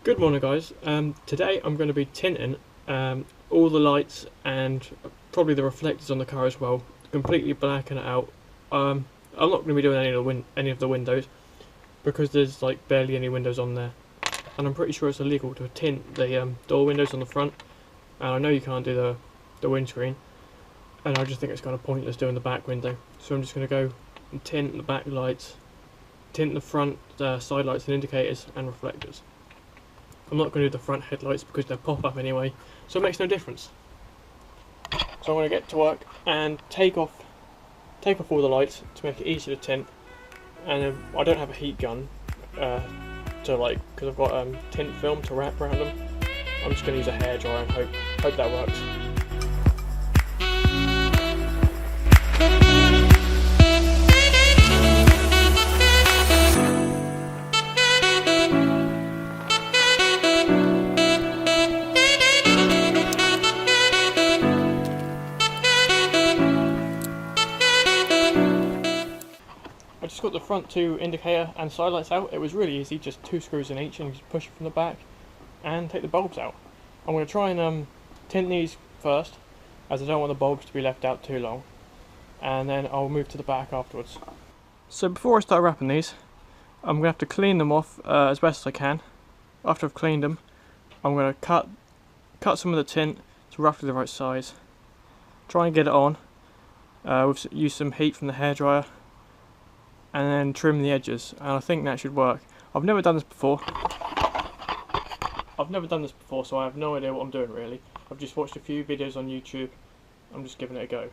Good morning guys, today I'm going to be tinting all the lights and probably the reflectors on the car as well, completely blacking it out. I'm not going to be doing any of the windows because there's like barely any windows on there, and I'm pretty sure it's illegal to tint the door windows on the front, and I know you can't do the windscreen, and I just think it's kind of pointless doing the back window, so I'm just going to go and tint the back lights, tint the front side lights and indicators and reflectors. I'm not going to do the front headlights because they'll pop up anyway, so it makes no difference. So I'm going to get to work and take off all the lights to make it easy to tint. And I don't have a heat gun because I've got tint film to wrap around them. I'm just going to use a hairdryer and hope that works. I just got the front two indicator and side lights out. It was really easy, just 2 screws in each, and you just push it from the back and take the bulbs out. I'm going to try and tint these first, as I don't want the bulbs to be left out too long, and then I'll move to the back afterwards. So before I start wrapping these, I'm going to have to clean them off as best as I can. After I've cleaned them, I'm going to cut some of the tint to roughly the right size, try and get it on, use some heat from the hairdryer, and then trim the edges, and I think that should work. I've never done this before, so I have no idea what I'm doing really. I've just watched a few videos on YouTube. I'm just giving it a go.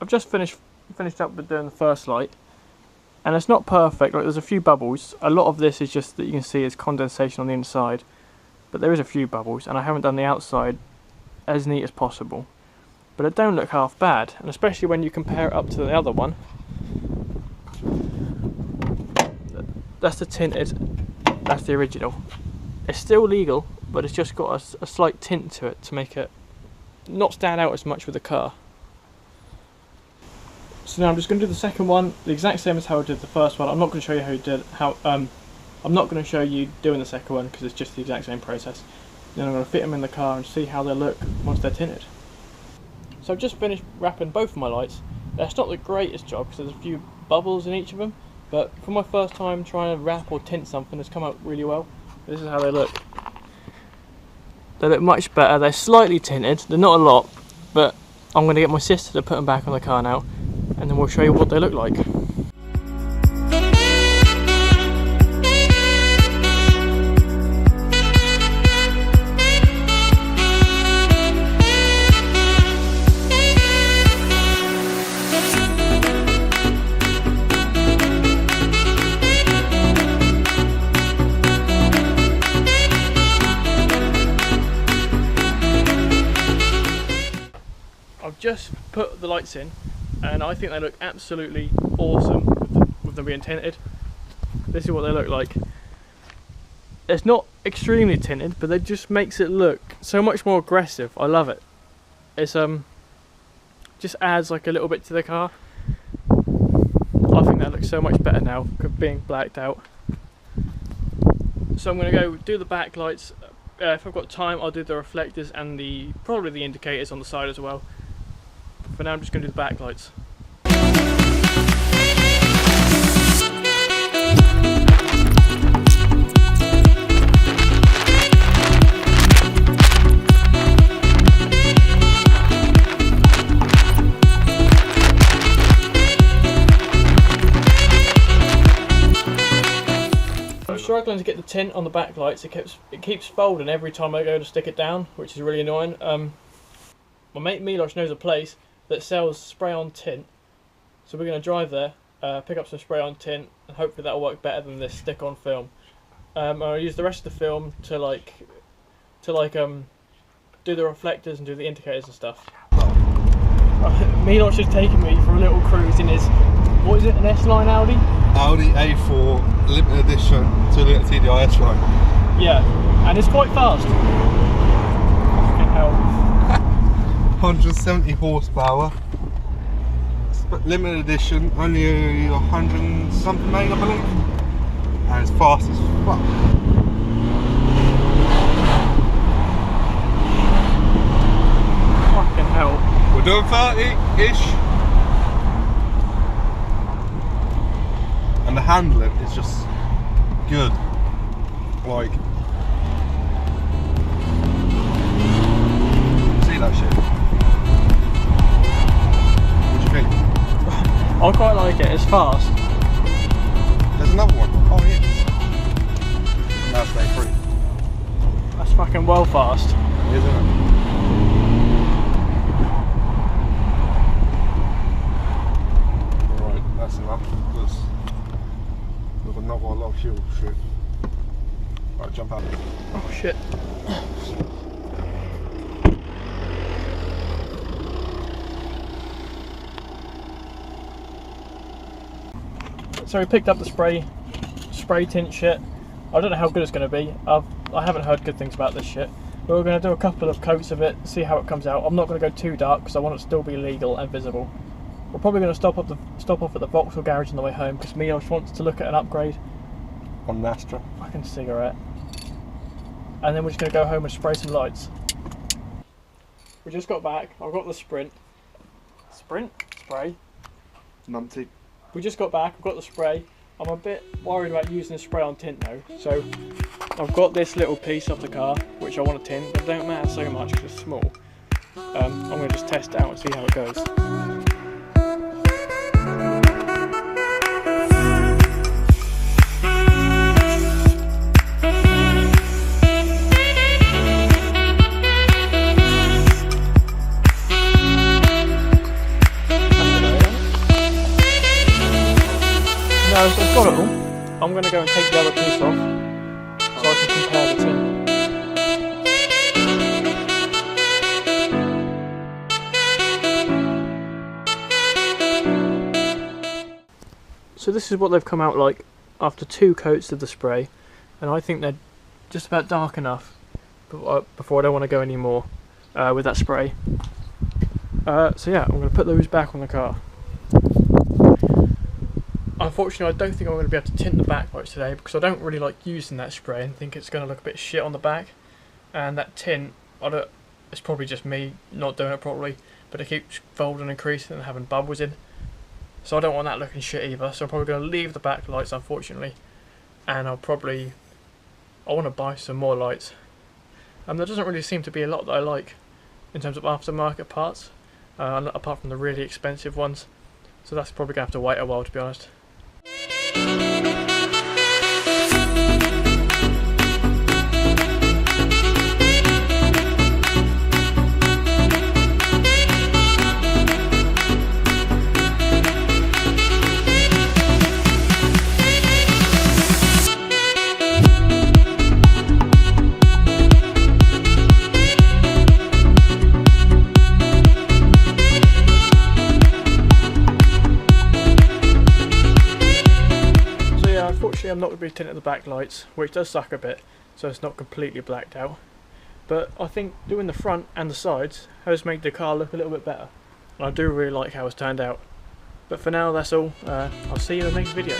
I've just finished up with doing the first light, and it's not perfect. Like, there's a few bubbles. A lot of this is just that you can see is condensation on the inside, but there is a few bubbles, and I haven't done the outside as neat as possible. But it don't look half bad, and especially when you compare it up to the other one. That's the tinted, that's the original. It's still legal, but it's just got a slight tint to it to make it not stand out as much with the car. So now I'm just going to do the second one the exact same as how I did the first one. I'm not going to show you I'm not going to show you doing the second one because it's just the exact same process. Then I'm going to fit them in the car and see how they look once they're tinted. So I've just finished wrapping both of my lights. That's not the greatest job because there's a few bubbles in each of them, but for my first time trying to wrap or tint something, it's come out really well. This is how they look. They look much better. They're slightly tinted, they're not a lot, but I'm going to get my sister to put them back on the car now, and then we'll show you what they look like. I've just put the lights in, and I think they look absolutely awesome with them being tinted. This is what they look like. It's not extremely tinted, but it just makes it look so much more aggressive. I love it. It's just adds like a little bit to the car. I think that looks so much better now, being blacked out. So I'm going to go do the back lights. If I've got time, I'll do the reflectors and probably the indicators on the side as well. For now, I'm just going to do the back lights. struggling to get the tint on the backlights. It keeps folding every time I go to stick it down, which is really annoying. My mate Milos knows a place that sells spray-on tint, so we're going to drive there, pick up some spray-on tint, and hopefully that'll work better than this stick-on film. I'll use the rest of the film to do the reflectors and do the indicators and stuff. Milos is taking me for a little cruise in his, what is it, an S-Line Audi? Audi A4 limited edition 2-litre TDI S-Line. Yeah, and it's quite fast. Fucking hell. 170 horsepower. Limited edition, only 100 and something meg I believe. And it's fast as fuck. Fucking hell. We're doing 30-ish. And the handling is just good. Like, see that shit? What do you think? I quite like it, it's fast. There's another one. Oh yeah. That's day 3. That's fucking well fast. Isn't it? Alright, that's enough because we've not got a lot of fuel. Shit. Right, jump out. Oh shit. So we picked up the spray tint shit. I don't know how good it's going to be. I haven't heard good things about this shit. But we're going to do a couple of coats of it, see how it comes out. I'm not going to go too dark because I want it to still be legal and visible. We're probably going to stop off at the Vauxhall garage on the way home because Milos wants to look at an upgrade On Astra. fucking cigarette. And then we're just going to go home and spray some lights. We just got back. I've got the Sprint. Spray. Numpty. We just got back. I've got the spray. I'm a bit worried about using the spray on tint though. So I've got this little piece of the car which I want to tint, but it don't matter so much because it's small. I'm going to just test it out and see how it goes. So I've got it all. I'm going to go and take the other piece off so I can compare the tint. So this is what they've come out like after 2 coats of the spray, and I think they're just about dark enough before I don't want to go any more with that spray. So yeah, I'm going to put those back on the car. Unfortunately, I don't think I'm going to be able to tint the backlights today because I don't really like using that spray and think it's going to look a bit shit on the back. And that tint, it's probably just me not doing it properly, but it keeps folding and creasing and having bubbles in. So I don't want that looking shit either, so I'm probably going to leave the backlights, unfortunately. And I want to buy some more lights. There doesn't really seem to be a lot that I like in terms of aftermarket parts, apart from the really expensive ones. So that's probably going to have to wait a while, to be honest. I'm not going to be tinting the back lights, which does suck a bit, so it's not completely blacked out. But I think doing the front and the sides has made the car look a little bit better. And I do really like how it's turned out. But for now, that's all. I'll see you in the next video.